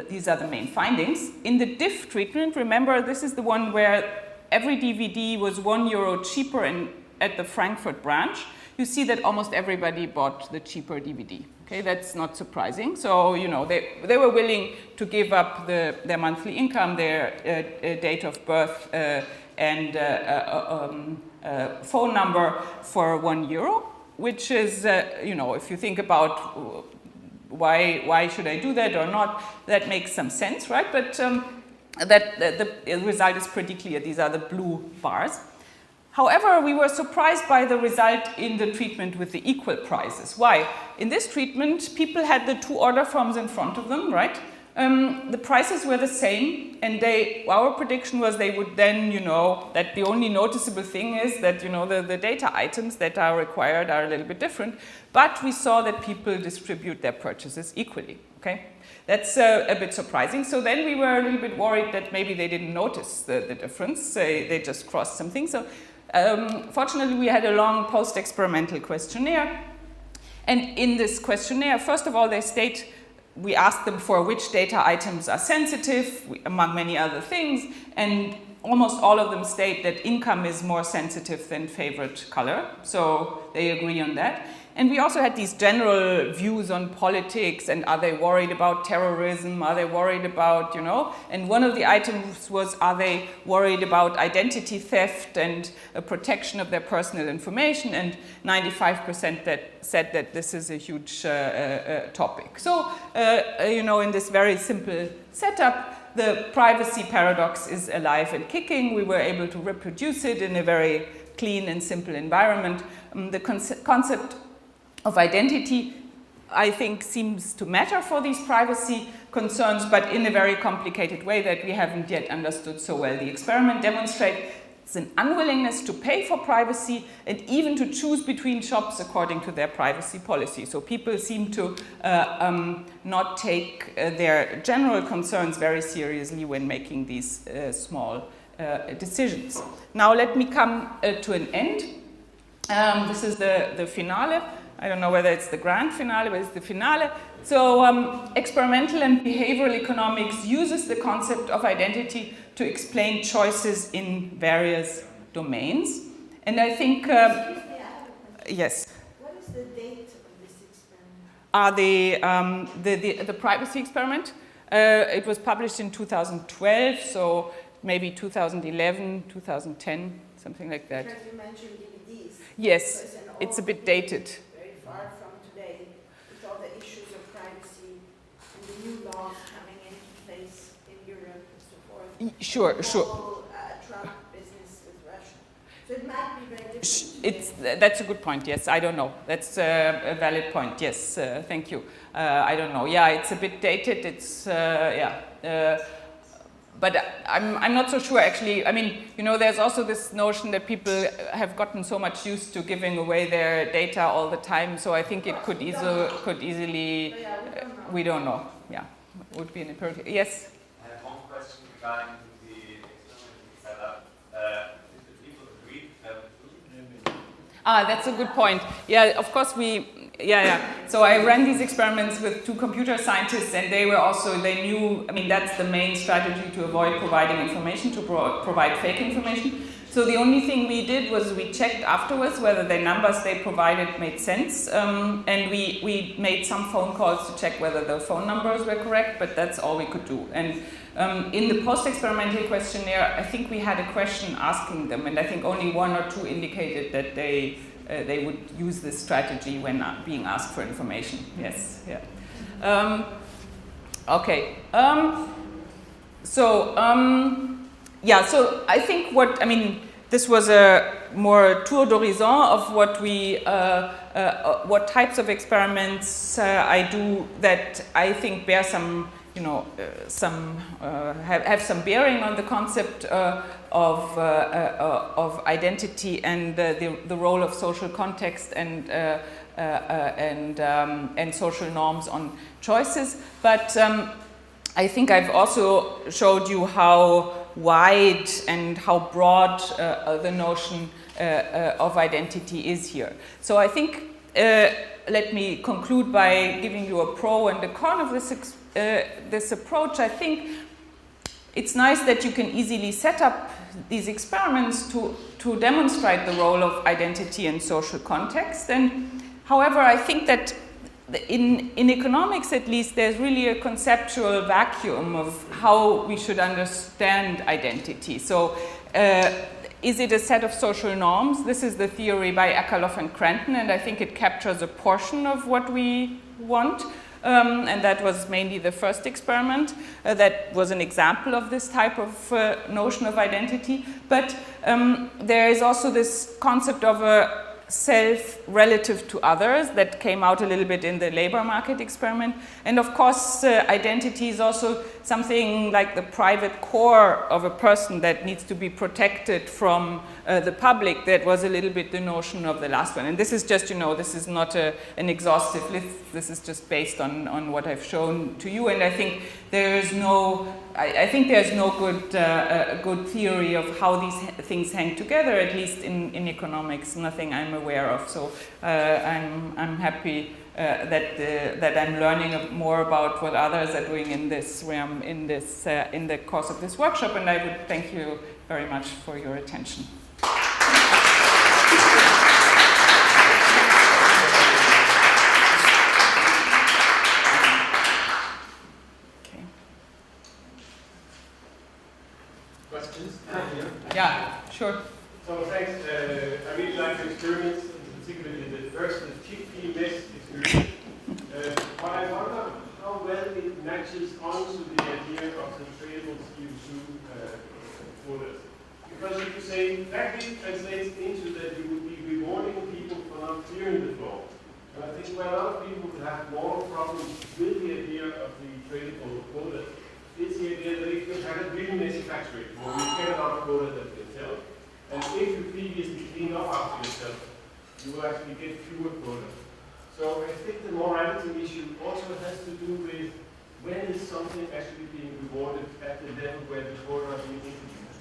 these are the main findings. In the DIF treatment, remember this is the one where every DVD was €1 cheaper at the Frankfurt branch. You see that almost everybody bought the cheaper DVD. Okay, that's not surprising. So, they were willing to give up their monthly income, their date of birth, and phone number for €1, which is, if you think about why should I do that or not, that makes some sense, right? But the result is pretty clear. These are the blue bars. However, we were surprised by the result in the treatment with the equal prices. Why? In this treatment, people had the two order forms in front of them, right? The prices were the same, and our prediction was they would then, that the only noticeable thing is that, the data items that are required are a little bit different. But we saw that people distribute their purchases equally, okay? That's a bit surprising. So then we were a little bit worried that maybe they didn't notice the difference. They just crossed something. So fortunately, we had a long post-experimental questionnaire. And in this questionnaire, first of all, we asked them for which data items are sensitive, among many other things. And almost all of them state that income is more sensitive than favorite color. So they agree on that. And we also had these general views on politics, and are they worried about terrorism, are they worried about, and one of the items was, are they worried about identity theft and protection of their personal information, and 95% that said that this is a huge topic. So, in this very simple setup, the privacy paradox is alive and kicking. We were able to reproduce it in a very clean and simple environment. The concept of identity, I think, seems to matter for these privacy concerns, but in a very complicated way that we haven't yet understood so well. The experiment demonstrates an unwillingness to pay for privacy and even to choose between shops according to their privacy policy. So people seem to not take their general concerns very seriously when making these small decisions. Now let me come to an end. This is the finale. I don't know whether it's the grand finale, but it's the finale. So experimental and behavioral economics uses the concept of identity to explain choices in various domains. And I think, yes. What is the date of this experiment? The privacy experiment. It was published in 2012, so maybe 2011, 2010, something like that. Because you mentioned DVDs. Yes, it's a bit dated. Very far from today, with all the issues of privacy and the new laws coming into place in Europe and so forth. Sure. The whole Trump business with Russia. So it might be very different. That's a good point, yes, I don't know. That's a valid point, yes, thank you. I don't know, yeah, it's a bit dated, it's, but I'm not so sure actually. I mean, there's also this notion that people have gotten so much used to giving away their data all the time, so I think it could easily, we don't know, yeah, it would be an empirical, yes? I have one question regarding the experimental setup. Did the people agree to have it? That's a good point. Yeah, of course So I ran these experiments with 2 computer scientists, and they knew, that's the main strategy to avoid providing information, to provide fake information. So the only thing we did was we checked afterwards whether the numbers they provided made sense, and we made some phone calls to check whether the phone numbers were correct, but that's all we could do. And in the post-experimental questionnaire, I think we had a question asking them, and I think only 1 or 2 indicated that they would use this strategy when being asked for information. Yes, yeah. Okay. So I think this was a more tour d'horizon of what types of experiments I do that I think bear some, have some bearing on the concept of identity and the role of social context and social norms on choices. But I think I've also showed you how wide and how broad the notion of identity is here. So I think let me conclude by giving you a pro and a con of this approach. I think it's nice that you can easily set up these experiments to demonstrate the role of identity and social context. And however, I think that in economics, at least, there's really a conceptual vacuum of how we should understand identity. So is it a set of social norms? This is the theory by Akerlof and Cranton, and I think it captures a portion of what we want. And that was mainly the first experiment. That was an example of this type of notion of identity. But there is also this concept of a self relative to others that came out a little bit in the labor market experiment. And of course, identity is also something like the private core of a person that needs to be protected from the public. That was a little bit the notion of the last one. And this is just, this is not an exhaustive list. This is just based on what I've shown to you. And I think there's no good theory of how these things hang together, at least in economics, nothing I'm aware of. So I'm happy that I'm learning more about what others are doing in this realm in the course of this workshop, and I would thank you very much for your attention. questions. Yeah, sure. So thanks. I really like the experiments, particularly the first, the chickpea mess experiment. But I wonder how well it matches onto the idea of the tradable CO2 quotas. Because if you say that translates into that you would be rewarding people for not clearing the floor. And I think where a lot of people would have more problems with the idea of the tradable quota is the idea that if you had a really messy factory where you get a lot of quota that you sell, and if you previously clean up after yourself, you will actually get fewer quotas. So I think the morality issue also has to do with when is something actually being rewarded at the level where the quota are being introduced.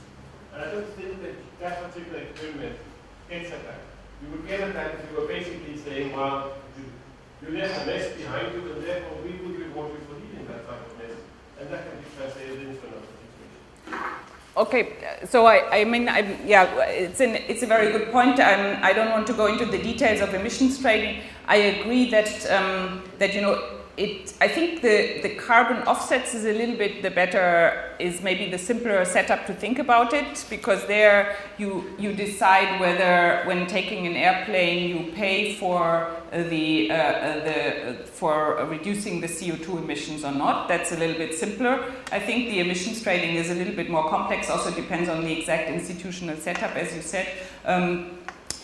And I don't think that that particular experiment gets at that. You would get at that if you were basically saying, well, you left a mess behind you, and therefore we will reward you for leaving that type of mess. And that can be translated into another situation. Okay, so I mean, yeah, it's a very good point. I don't want to go into the details of emissions trading. I agree that that you know, I think the carbon offsets is a little bit is maybe the simpler setup to think about it, because there you decide whether when taking an airplane you pay for for reducing the CO2 emissions or not. That's a little bit simpler. I think the emissions trading is a little bit more complex. Also depends on the exact institutional setup, as you said.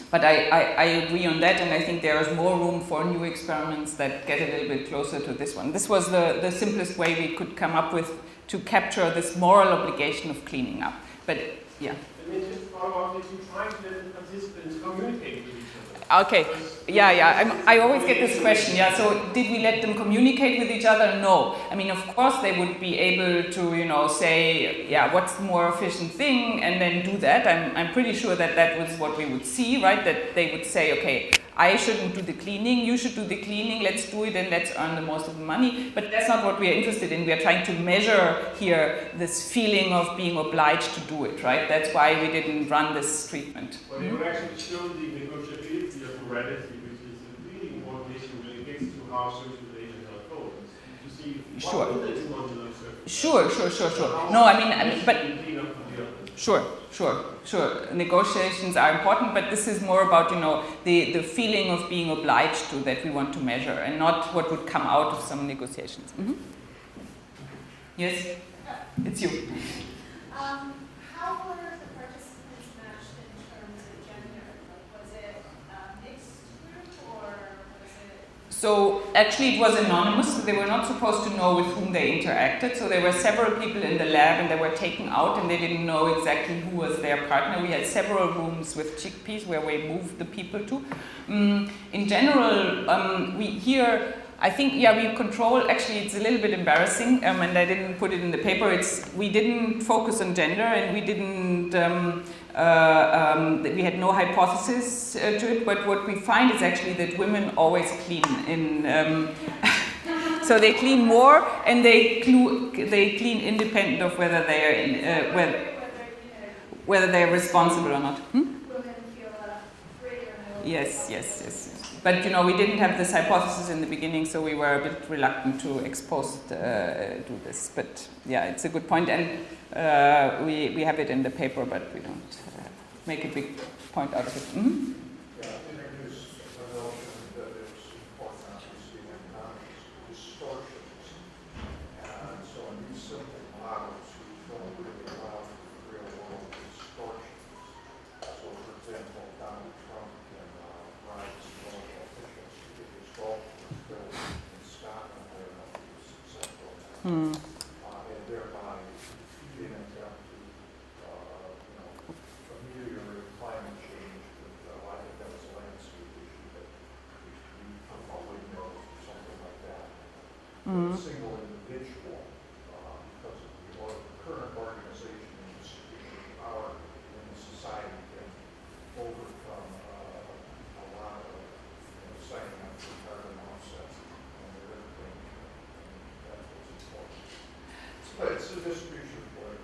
But I agree on that, and I think there is more room for new experiments that get a little bit closer to this one. This was the simplest way we could come up with to capture this moral obligation of cleaning up. But yeah. I mean, just follow up, did you try to let the participants communicate with each other? Okay, yeah. I always get this question. Yeah, so did we let them communicate with each other? No. I mean, of course they would be able to, you know, say, yeah, what's the more efficient thing, and then do that. I'm pretty sure that was what we would see, right? That they would say, okay, I shouldn't do the cleaning, you should do the cleaning, let's do it and let's earn the most of the money. But that's not what we are interested in. We are trying to measure here this feeling of being obliged to do it, right? That's why we didn't run this treatment. Well, it would actually show the negotiability of morality, which is a really important issue when it gets to how socialization unfolds. To see what will they do under those circumstances. Sure. No, I mean, but Sure. Negotiations are important, but this is more about, you know, the feeling of being obliged to that we want to measure, and not what would come out of some negotiations. Mm-hmm. Yes, it's you. How were the participants matched in terms of gender? Like, was it a mixed group, or was it? So actually it was anonymous. So they were not supposed to know with whom they interacted. So there were several people in the lab and they were taken out and they didn't know exactly who was their partner. We had several rooms with chickpeas where we moved the people to. In general, I think, we control, actually it's a little bit embarrassing, and I didn't put it in the paper. We didn't focus on gender, and we didn't, we had no hypothesis to it, but what we find is actually that women always clean so they clean more, and they clean independent of whether they are whether they are responsible or not. Women feel freer. Yes. But, you know, we didn't have this hypothesis in the beginning, so we were a bit reluctant to expose do this. But, yeah, it's a good point. And we have it in the paper, but we don't make a big point out of it. Mm-hmm. Yeah, I introduced a notion that it's important not to see economic distortions. And so in these simple models, we don't really allow for real-world distortions. So, for example, Donald Trump can rise to local officials to get his golf course built in Scotland where he was successful in that. And thereby being an attempt to, ameliorate climate change. I think that was a landscape issue that we talk about windmills or something like that. A single individual, because of the current organization and distribution of power in the society, can overcome a lot of signing up for carbon offsets and everything. And that's what's important. But it's a distribution point.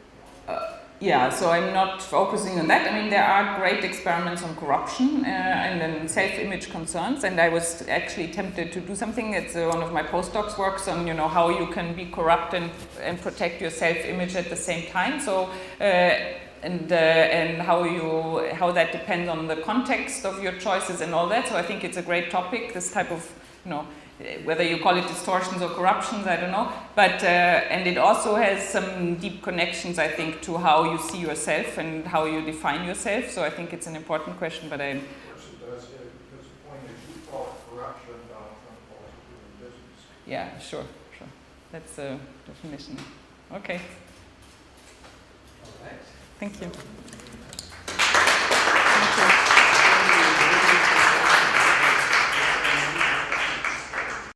Yeah, so I'm not focusing on that. I mean, there are great experiments on corruption and then self-image concerns, and I was actually tempted to do something. It's one of my postdocs works on, you know, how you can be corrupt and protect your self-image at the same time. So, and how that depends on the context of your choices and all that. So I think it's a great topic. This type of, you know, whether you call it distortions or corruptions, I don't know. But and it also has some deep connections, I think, to how you see yourself and how you define yourself. So I think it's an important question. But Of course it does, because the point is you call it corruption, Donald Trump calls it doing business. yeah, sure. That's a definition. Okay. All right. Thank you.